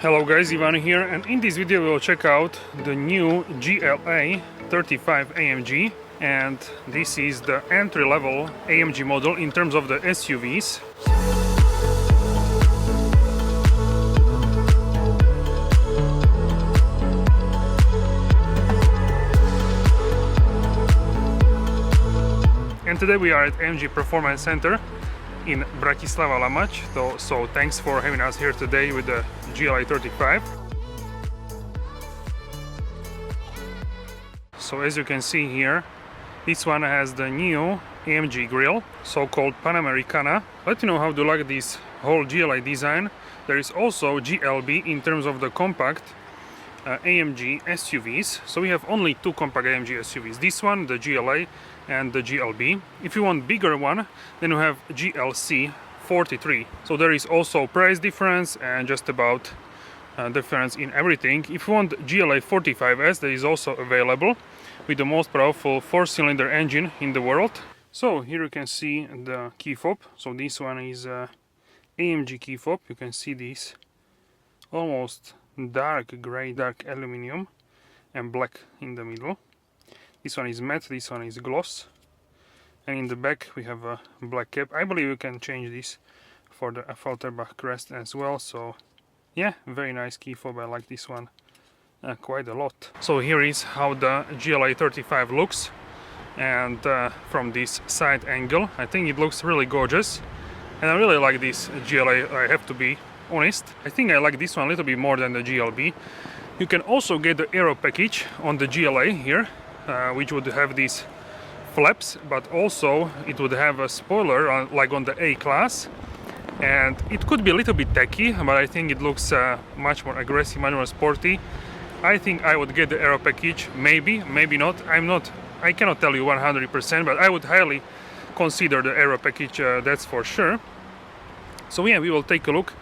Hello guys, Ivan here, and in this video we will check out the new GLA 35 AMG, and this is the entry-level AMG model in terms of the SUVs. And today we are at AMG Performance Center in Bratislava-Lamač, so thanks for having us here today with the GLA 35. So as you can see here, this one has the new AMG grille, so-called Panamericana. Let me know how do you like this whole GLA design. There is also GLB in terms of the compact AMG SUVs. So we have only two compact AMG SUVs. This one, the GLA, and the GLB. If you want bigger one, then you have GLC 43. So there is also price difference and just about difference in everything. If you want GLA 45S, that is also available with the most powerful 4-cylinder engine in the world. So here you can see the key fob. So this one is AMG key fob. You can see this almost dark gray, dark aluminum and black in the middle. This one is matte, this one is gloss, and in the back we have a black cap. I believe you can change this for the Affalterbach crest as well. So yeah, very nice key fob. I like this one quite a lot. So here is how the GLA 35 looks, and from this side angle I think it looks really gorgeous, and I really like this GLA, I have to be honest. I think I like this one a little bit more than the GLB. You can also get the aero package on the GLA here, which would have these flaps, but also it would have a spoiler like on the A class, and it could be a little bit tacky, but I think it looks much more aggressive, much more sporty. I think I would get the aero package, maybe not. I cannot tell you 100%, but I would highly consider the aero package, that's for sure. So yeah, we will take a look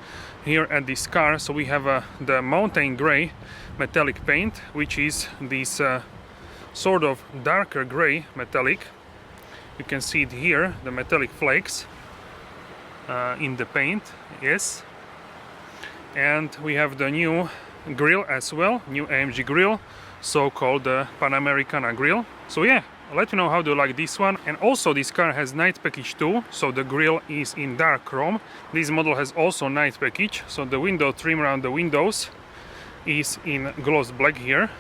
here at this car. So we have the mountain gray metallic paint, which is this sort of darker gray metallic. You can see it here, the metallic flakes in the paint, yes. And we have the new grille as well, new AMG grille, so-called Panamericana grille. So yeah, let me know how do you like this one. And also this car has night package too, so the grille is in dark chrome. This model has also night package, so the window trim around the windows is in gloss black here.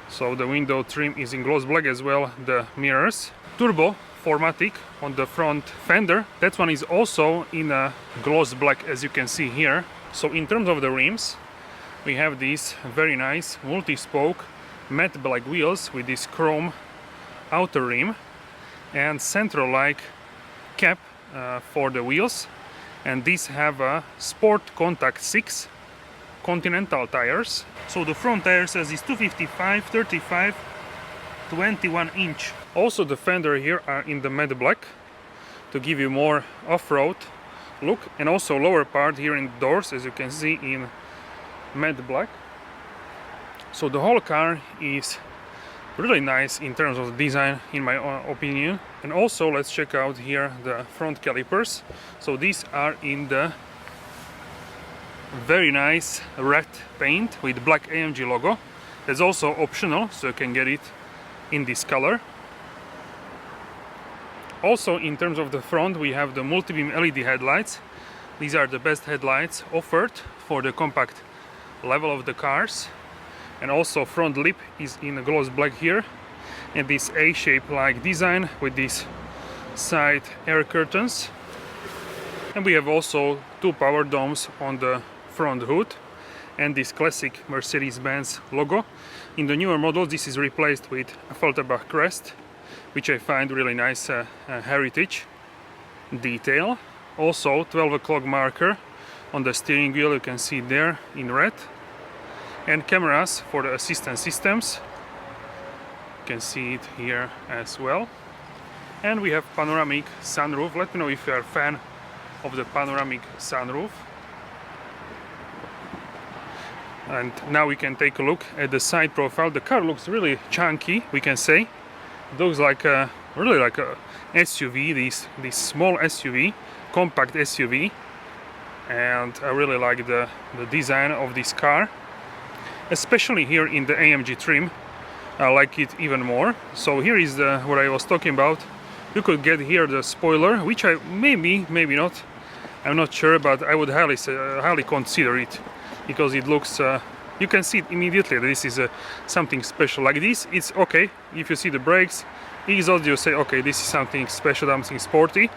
So the window trim is in gloss black as well, the mirrors. Turbo 4MATIC on the front fender, that one is also in a gloss black, as you can see here. So in terms of the rims, we have these very nice multi-spoke matte black wheels with this chrome outer rim and central-like cap for the wheels, and these have a Sport Contact 6 Continental tires. So the front tire says is 255, 35, 21 inch. Also the fender here are in the matte black to give you more off-road look, and also lower part here in the doors, as you can see, in matte black. So the whole car is really nice in terms of design, in my opinion. And also let's check out here the front calipers. So these are in the very nice red paint with black AMG logo. That's also optional, so you can get it in this color. Also in terms of the front, we have the multi-beam LED headlights. These are the best headlights offered for the compact level of the cars. And also front lip is in a gloss black here, and this A-shape like design with these side air curtains. And we have also two power domes on the front hood and this classic Mercedes-Benz logo. In the newer models this is replaced with a Affalterbach crest, which I find really nice heritage detail. Also 12 o'clock marker on the steering wheel, you can see there in red, and cameras for the assistance systems. You can see it here as well. And we have panoramic sunroof. Let me know if you are a fan of the panoramic sunroof. And now we can take a look at the side profile. The car looks really chunky, we can say. It looks like really like a SUV, this small SUV, compact SUV. and I really like the design of this car, especially here in the AMG trim. I like it even more. So here is what I was talking about. You could get here the spoiler, which I maybe not, I'm not sure, but I would highly consider it, because it looks you can see it immediately. This is something special. Like this, it's okay. If you see the brakes, exhaust, you say okay, this is something special, something sporty.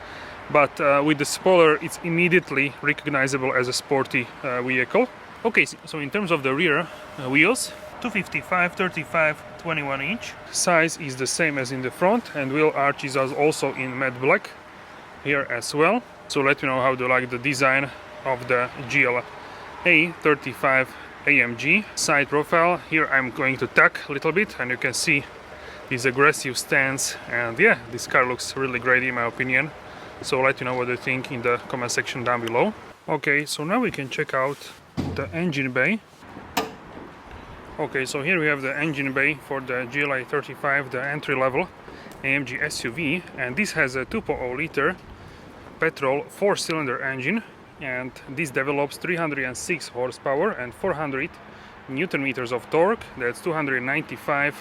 But with the spoiler, it's immediately recognizable as a sporty vehicle. Okay, so in terms of the rear wheels, 255, 35, 21 inch. Size is the same as in the front, and wheel arches are also in matte black here as well. So let me know how you like the design of the GLA 35 AMG. Side profile, here I'm going to tack a little bit, and you can see this aggressive stance, and yeah, this car looks really great in my opinion. So let me know what you think in the comment section down below. Okay, so now we can check out the engine bay. Okay, so here we have the engine bay for the GLA 35, the entry-level AMG SUV, and this has a 2.0 liter petrol 4-cylinder engine, and this develops 306 horsepower and 400 newton meters of torque. That's 295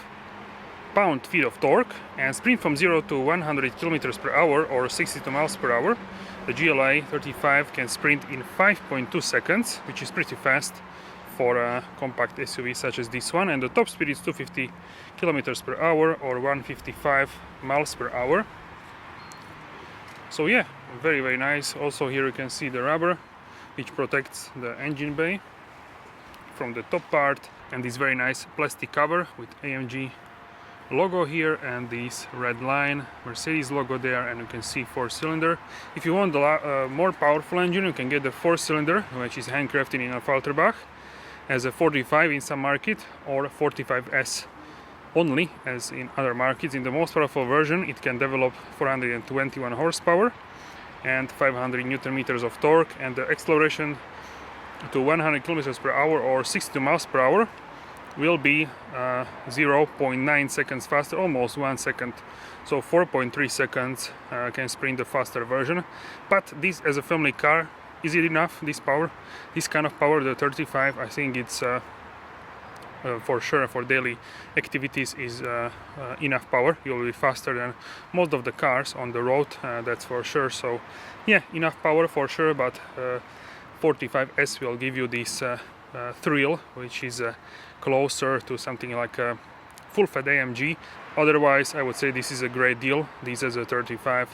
pound-feet of torque, and sprint from 0 to 100 kilometers per hour or 62 miles per hour. The GLA 35 can sprint in 5.2 seconds, which is pretty fast for a compact SUV such as this one, and the top speed is 250 kilometers per hour or 155 miles per hour. So yeah, very nice. Also here you can see the rubber which protects the engine bay from the top part, and this very nice plastic cover with AMG logo here and this red line Mercedes logo there, and you can see 4-cylinder. If you want a more powerful engine, you can get the 4-cylinder, which is handcrafted in Falterbach, as a 45 in some market, or 45S only as in other markets. In the most powerful version it can develop 421 horsepower and 500 newton meters of torque, and the acceleration to 100 kilometers per hour or 62 miles per hour will be 0.9 seconds faster, almost 1 second. So 4.3 seconds can sprint the faster version. But this, as a family car, is it enough, this power, this kind of power? The 35, I think it's for sure for daily activities is enough power. You'll be faster than most of the cars on the road, that's for sure. So yeah, enough power for sure, but 45S will give you this thrill, which is closer to something like a full-fat AMG. Otherwise, I would say this is a great deal. This is a 35.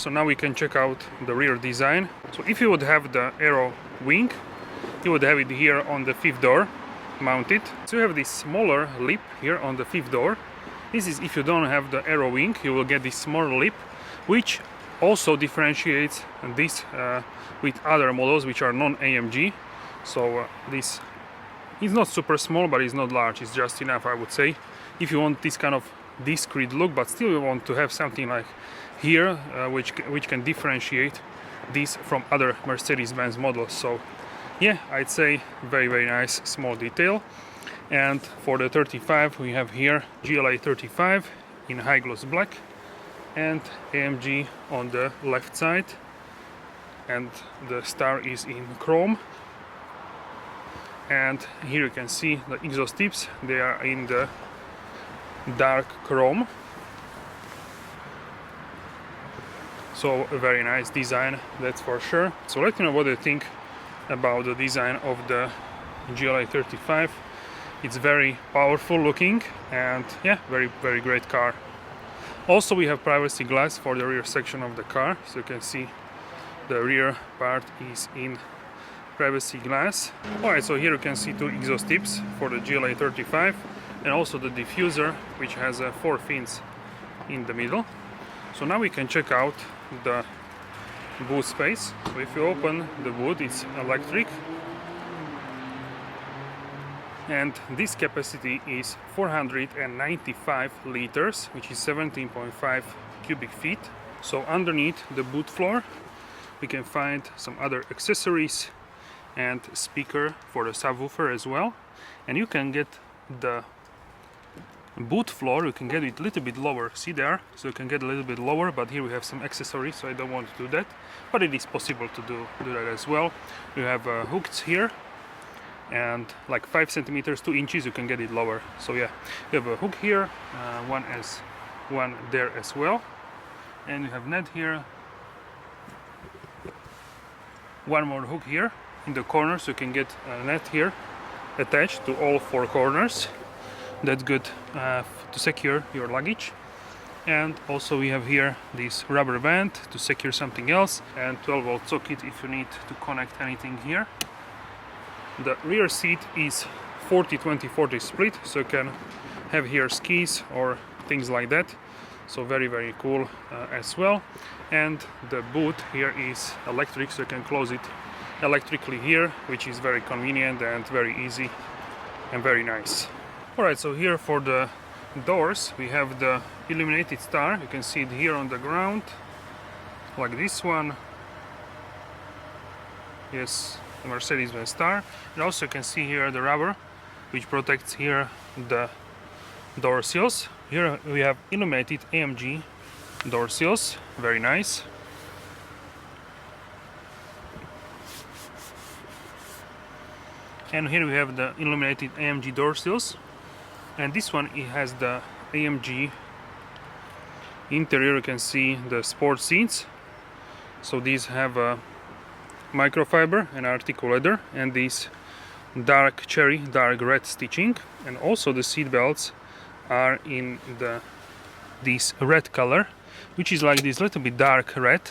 So now we can check out the rear design. So if you would have the aero wing, you would have it here on the fifth door mounted. So you have this smaller lip here on the fifth door. This is if you don't have the aero wing, you will get this smaller lip, which also differentiates this with other models which are non-AMG. So this is not super small, but it's not large, it's just enough, I would say, if you want this kind of discreet look, but still you want to have something like here which can differentiate this from other Mercedes-Benz models. So yeah, I'd say very nice small detail. And for the 35 we have here GLA 35 in high gloss black and AMG on the left side, and the star is in chrome. And here you can see the exhaust tips, they are in the dark chrome. So a very nice design, that's for sure. So let me know what you think about the design of the GLA 35. It's very powerful looking, and yeah, very great car. Also we have privacy glass for the rear section of the car, so you can see the rear part is in privacy glass. Alright, so here you can see two exhaust tips for the GLA 35 and also the diffuser, which has 4 fins in the middle. So now we can check out the boot space. So if you open the boot, it's electric, and this capacity is 495 liters, which is 17.5 cubic feet. So underneath the boot floor we can find some other accessories and speaker for the subwoofer as well, and you can get the boot floor, you can get it a little bit lower. See there? So you can get a little bit lower, but here we have some accessories, so I don't want to do that. But it is possible to do that as well. You have hooks here, and like 5 centimeters, 2 inches, you can get it lower. So yeah, you have a hook here, one there as well, and you have net here. One more hook here in the corner, so you can get a net here attached to all 4 corners. That's good to secure your luggage. And also we have here this rubber band to secure something else, and 12-volt socket if you need to connect anything here. The rear seat is 40-20-40 split, so you can have here skis or things like that. So very cool as well. And the boot here is electric, so you can close it electrically here, which is very convenient and very easy and very nice. Alright, so here for the doors we have the illuminated star. You can see it here on the ground, like this one. Yes, the Mercedes-Benz star. And also you can see here the rubber, which protects here the door sills. Here we have illuminated AMG door sills, very nice. And here we have the illuminated AMG door sills. And this one, it has the AMG interior. You can see the sport seats. So these have a microfiber and article leather, and these dark cherry, dark red stitching. And also the seat belts are in this red color, which is like this little bit dark red.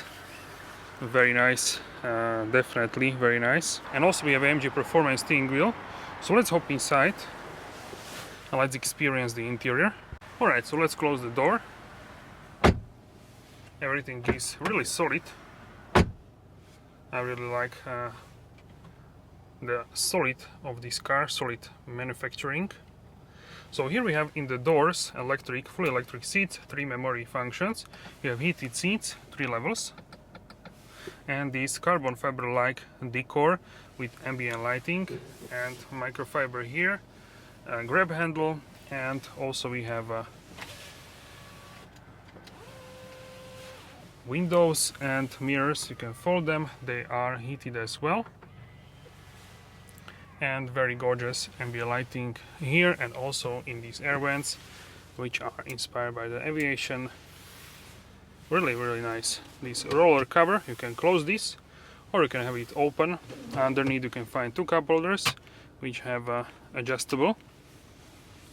Very nice, definitely very nice. And also we have AMG performance steering wheel. So let's hop inside and let's experience the interior. Alright, so let's close the door. Everything is really solid. I really like the solid of this car, solid manufacturing. So here we have in the doors electric, fully electric seats, 3 memory functions. You have heated seats, 3 levels, and this carbon fiber-like decor with ambient lighting and microfiber here, grab handle, and also we have windows and mirrors. You can fold them, they are heated as well. And very gorgeous ambient lighting here, and also in these air vents, which are inspired by the aviation. Really nice. This roller cover, you can close this or you can have it open. Underneath you can find 2 cup holders, which have adjustable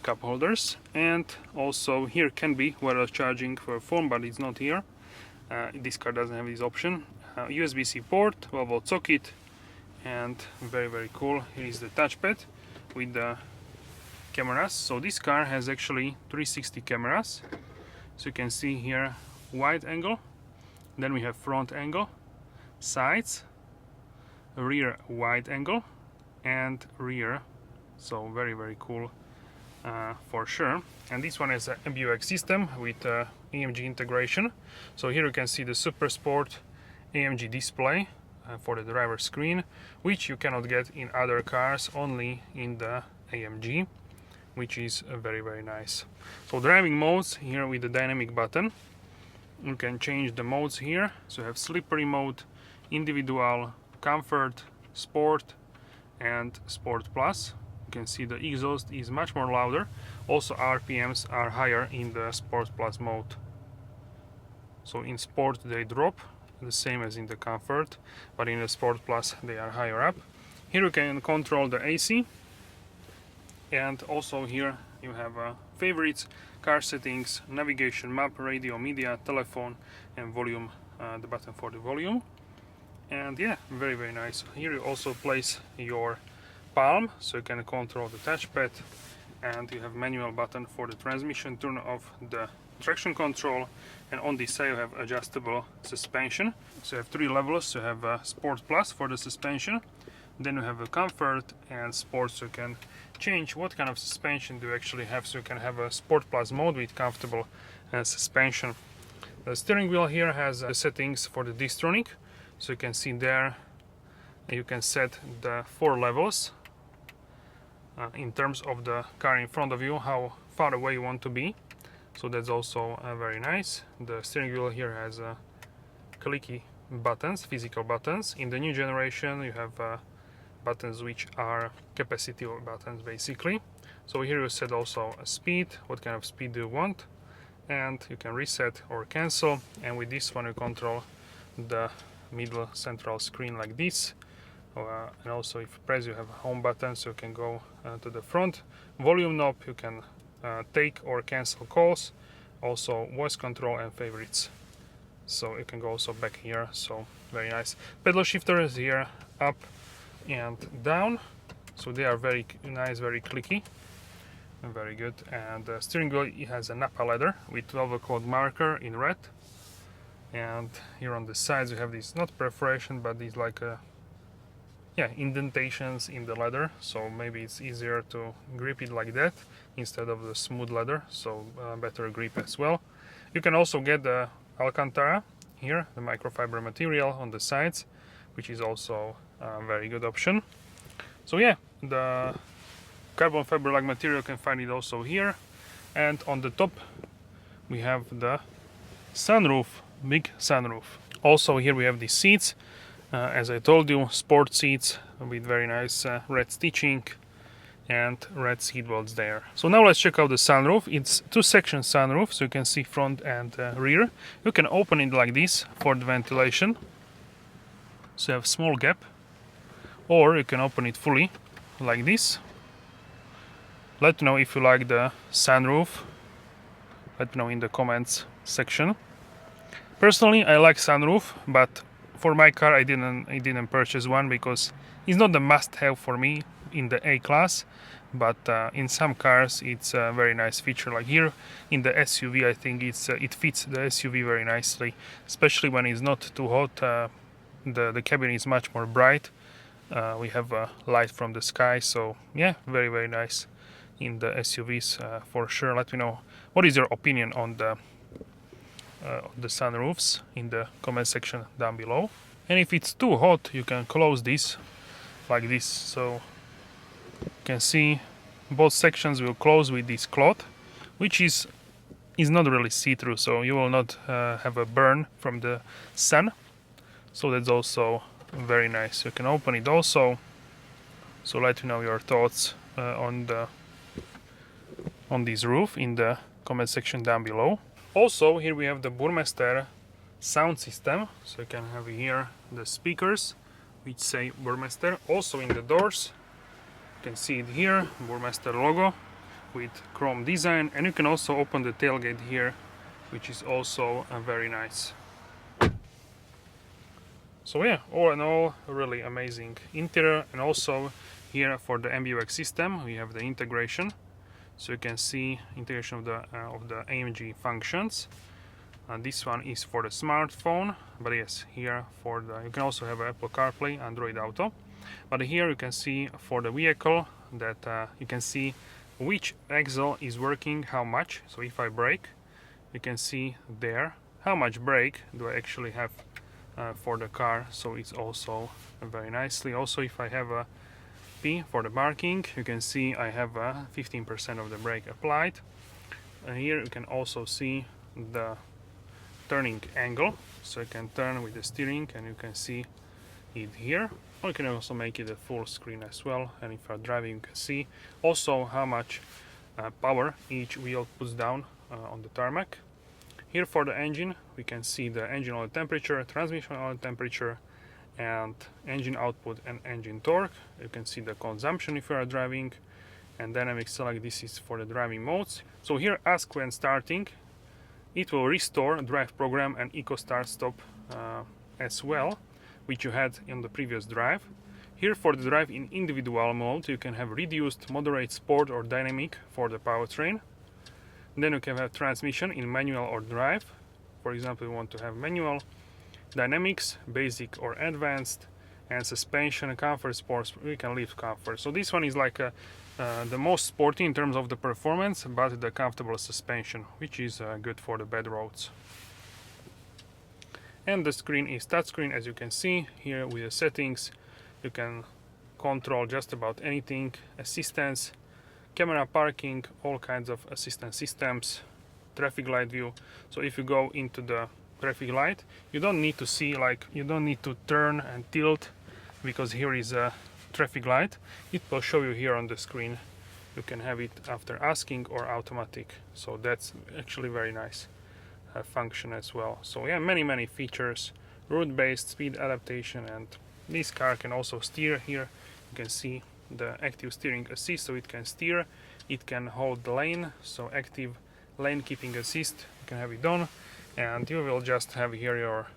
cup holders, and also here can be wireless charging for a phone, but it's not here. This car doesn't have this option. USB-C port, 12-volt socket, and very cool. Here is the touchpad with the cameras. So this car has actually 360 cameras. So you can see here wide angle, then we have front angle, sides, rear wide angle, and rear. So very cool for sure. And this one has a MBUX system with AMG integration. So here you can see the Super Sport AMG display for the driver screen, which you cannot get in other cars, only in the AMG, which is very nice. So driving modes here with the dynamic button. You can change the modes here. So you have slippery mode, individual, comfort, sport, and sport plus. You can see the exhaust is much more louder. Also RPMs are higher in the sport plus mode. So in sport they drop, the same as in the comfort, but in the sport plus they are higher up. Here you can control the AC, and also here you have favorites, car settings, navigation, map, radio, media, telephone, and volume, the button for the volume. And yeah, very nice. Here you also place your palm, so you can control the touchpad, and you have manual button for the transmission, turn off the traction control, and on this side you have adjustable suspension. So you have 3 levels. You have Sport Plus for the suspension, then you have a Comfort and Sport, so you can change what kind of suspension do you actually have. So you can have a Sport Plus mode with comfortable suspension. The steering wheel here has settings for the Distronic, so you can see there you can set the 4 levels in terms of the car in front of you, how far away you want to be. So that's also very nice. The steering wheel here has clicky buttons, physical buttons. In the new generation you have buttons which are capacitive buttons basically. So here you set also a speed, what kind of speed do you want, and you can reset or cancel, and with this one you control the middle central screen like this. And also if you press you have a home button, so you can go to the front. Volume knob, you can take or cancel calls, also voice control and favorites. So you can go also back here, so very nice. Pedal shifters here, up and down, so they are very nice, very clicky and very good. And the steering wheel, it has a Napa leather with 12 o'clock marker in red, and here on the sides you have these, not perforation, but these like indentations in the leather, so maybe it's easier to grip it like that instead of the smooth leather, so better grip as well. You can also get the Alcantara here, the microfiber material on the sides, which is also a very good option. So yeah, the carbon fiber like material, you can find it also here. And on the top we have the sunroof, big sunroof. Also here we have the seats, as I told you, sport seats with very nice red stitching and red seat belts there. So now let's check out the sunroof. It's two-section sunroof, so you can see front and rear. You can open it like this for the ventilation, so you have a small gap, or you can open it fully like this. Let me know if you like the sunroof. Let me know in the comments section. Personally, I like sunroof, but for my car I didn't purchase one because it's not the must-have for me in the A class, but in some cars it's a very nice feature. Like here in the SUV, I think it fits the SUV very nicely, especially when it's not too hot. The cabin is much more bright. We have a light from the sky, so yeah, very, very nice in the SUVs for sure. Let me know what is your opinion on the sunroofs in the comment section down below. And if it's too hot, you can close this like this, so you can see both sections will close with this cloth, which is not really see-through, so you will not have a burn from the sun. So that's also very nice. You can open it also, so let me know your thoughts on this roof in the comment section down below. Also here we have the Burmester sound system, so you can have here the speakers which say Burmester. Also in the doors you can see it here, Burmester logo with chrome design, and you can also open the tailgate here, which is also very nice. So yeah, all in all, a really amazing interior. And also here for the MBUX system we have the integration, so you can see integration of the AMG functions. This one is for the smartphone, but yes, here for the, you can also have Apple CarPlay, Android Auto. But here you can see for the vehicle that you can see which axle is working how much. So if I brake, you can see there how much brake do I actually have for the car, so it's also very nicely. Also if I have a P for the parking, you can see I have 15% of the brake applied. Here you can also see the turning angle, so you can turn with the steering and you can see it here, or you can also make it a full screen as well, and if you're driving you can see also how much power each wheel puts down on the tarmac. Here for the engine we can see the engine oil temperature, transmission oil temperature, and engine output and engine torque. You can see the consumption if you are driving, and dynamic select, this is for the driving modes. So here ask when starting, it will restore drive program and eco start stop as well, which you had in the previous drive. Here for the drive in individual mode you can have reduced, moderate, sport or dynamic for the powertrain. Then you can have transmission in manual or drive. For example, you want to have manual, dynamics, basic or advanced, and suspension, comfort, sports, we can leave comfort. So this one is like the most sporty in terms of the performance, but the comfortable suspension, which is good for the bad roads. And the screen is touchscreen, as you can see here with the settings. You can control just about anything: assistance, camera, parking, all kinds of assistance systems, traffic light view. So if you go into the traffic light, you don't need to see, like, you don't need to turn and tilt, because here is a traffic light. It will show you here on the screen. You can have it after asking or automatic, so that's actually very nice function as well. So yeah, many features, route-based speed adaptation, and this car can also steer. Here you can see the active steering assist, so it can steer, it can hold the lane, so active lane keeping assist, you can have it on, and you will just have here your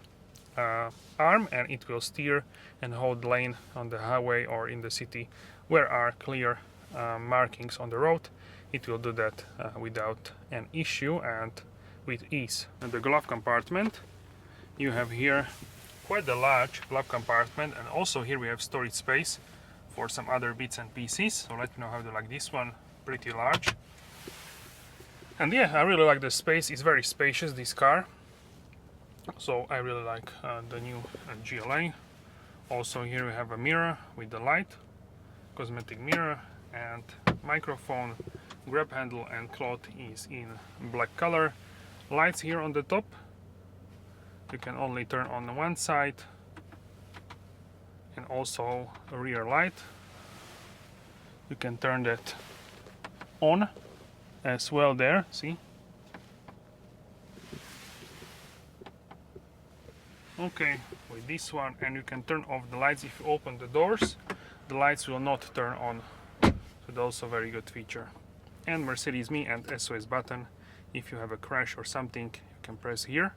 arm, and it will steer and hold the lane on the highway or in the city where are clear markings on the road. It will do that without an issue and with ease. And the glove compartment, you have here quite a large glove compartment, and also here we have storage space for some other bits and pieces. So let me know how you like this one, pretty large. And yeah, I really like the space, it's very spacious, this car. So I really like the new GLA. Also here we have a mirror with the light, cosmetic mirror, and microphone, grab handle and cloth is in black color. Lights here on the top, you can only turn on one side, and also a rear light. You can turn that on as well there, see? Okay, with this one, and you can turn off the lights if you open the doors. The lights will not turn on, so that's also a very good feature. And Mercedes Me and SOS button. If you have a crash or something, you can press here,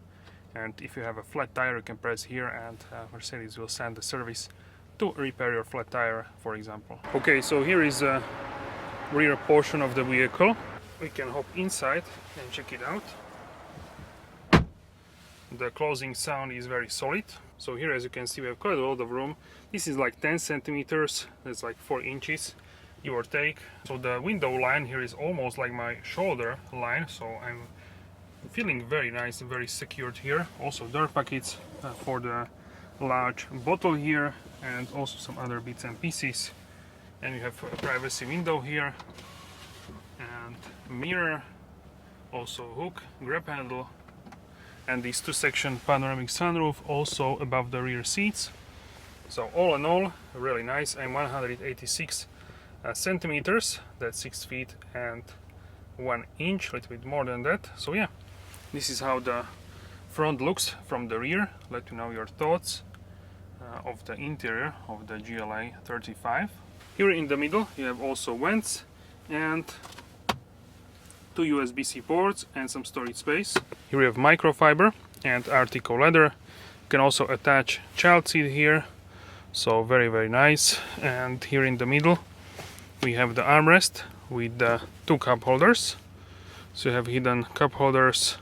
and if you have a flat tire, you can press here, and Mercedes will send the service to repair your flat tire, for example. Okay, so here is a rear portion of the vehicle. We can hop inside and check it out. The closing sound is very solid. So here, as you can see, we have quite a lot of room. This is like 10 centimeters, that's like 4 inches, give or take. So the window line here is almost like my shoulder line, so I'm feeling very nice and very secured here. Also dirt pockets for the large bottle here, and also some other bits and pieces. And you have a privacy window here, and mirror, also hook, grab handle, and this 2-section panoramic sunroof also above the rear seats. So all in all, really nice. I'm 186 centimeters, that's 6 feet and 1 inch, a little bit more than that. So yeah, this is how the front looks from the rear. Let me know your thoughts of the interior of the GLA 35. Here in the middle you have also vents and 2 USB-C ports and some storage space. Here we have microfiber and Artico leather. You can also attach child seat here, so very nice. And here in the middle we have the armrest with the 2 cup holders. So you have hidden cup holders,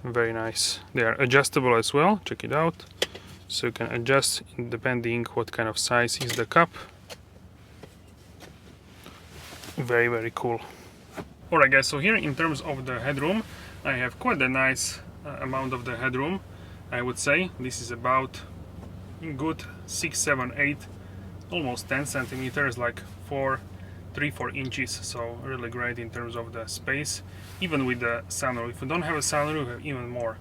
very nice. They are adjustable as well, check it out. So you can adjust depending what kind of size is the cup. Very cool. Alright guys, so here in terms of the headroom, I have quite a nice amount of the headroom, I would say. This is about good 6, 7, 8, almost 10 centimeters, like 3-4 inches, so really great in terms of the space. Even with the sunroof, if you don't have a sunroof, you have even more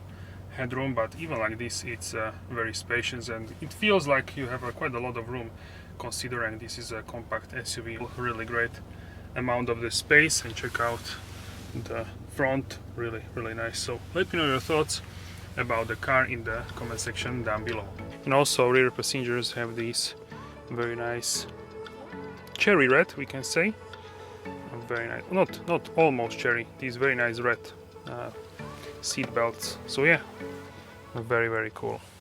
headroom, but even like this, it's very spacious, and it feels like you have quite a lot of room, considering this is a compact SUV. Really great amount of the space, and check out the front, really nice. So let me know your thoughts about the car in the comment section down below. And also rear passengers have these very nice cherry red, we can say, very nice, not almost cherry, these very nice red seat belts. So yeah, very cool.